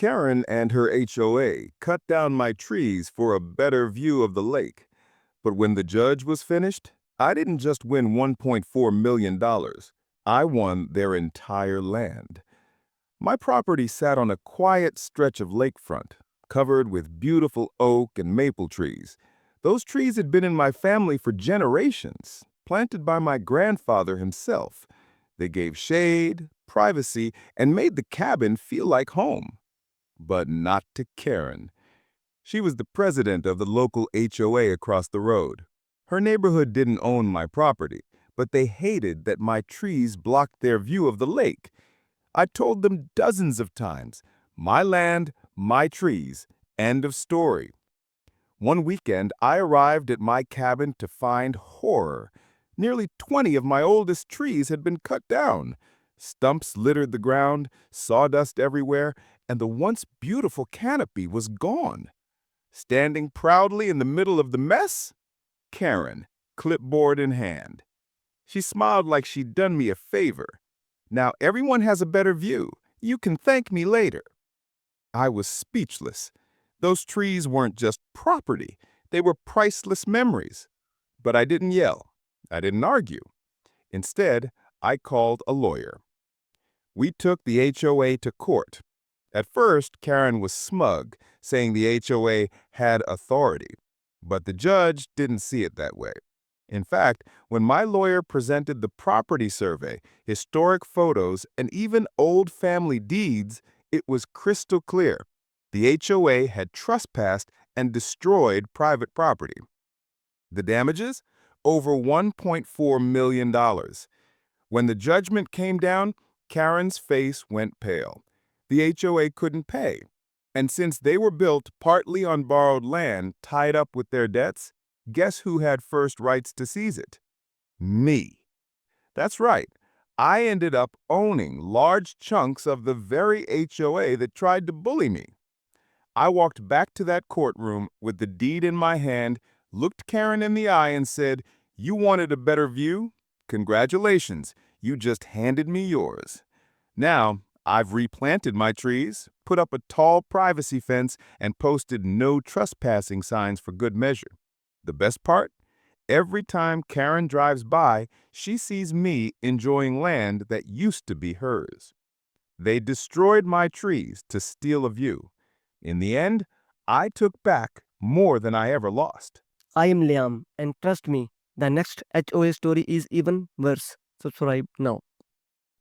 Karen and her HOA cut down my trees for a better view of the lake. But when the judge was finished, I didn't just win $1.4 million. I won their entire land. My property sat on a quiet stretch of lakefront, covered with beautiful oak and maple trees. Those trees had been in my family for generations, planted by my grandfather himself. They gave shade, privacy, and made the cabin feel like home. But not to Karen. She was the president of the local HOA across the road. Her neighborhood didn't own my property, but they hated that my trees blocked their view of the lake. I told them dozens of times, my land, my trees, end of story. One weekend, I arrived at my cabin to find horror. Nearly 20 of my oldest trees had been cut down. Stumps littered the ground, sawdust everywhere, and the once beautiful canopy was gone. Standing proudly in the middle of the mess, Karen, clipboard in hand. She smiled like she'd done me a favor. Now everyone has a better view. You can thank me later. I was speechless. Those trees weren't just property. They were priceless memories. But I didn't yell. I didn't argue. Instead, I called a lawyer. We took the HOA to court. At first, Karen was smug, saying the HOA had authority. But the judge didn't see it that way. In fact, when my lawyer presented the property survey, historic photos, and even old family deeds, it was crystal clear. The HOA had trespassed and destroyed private property. The damages? Over $1.4 million. When the judgment came down, Karen's face went pale. The HOA couldn't pay. And since they were built partly on borrowed land tied up with their debts, guess who had first rights to seize it? Me. That's right. I ended up owning large chunks of the very HOA that tried to bully me. I walked back to that courtroom with the deed in my hand, looked Karen in the eye and said, "You wanted a better view? Congratulations, you just handed me yours." Now, I've replanted my trees, put up a tall privacy fence, and posted no trespassing signs for good measure. The best part? Every time Karen drives by, she sees me enjoying land that used to be hers. They destroyed my trees to steal a view. In the end, I took back more than I ever lost. I am Liam, and trust me, the next HOA story is even worse. Subscribe now.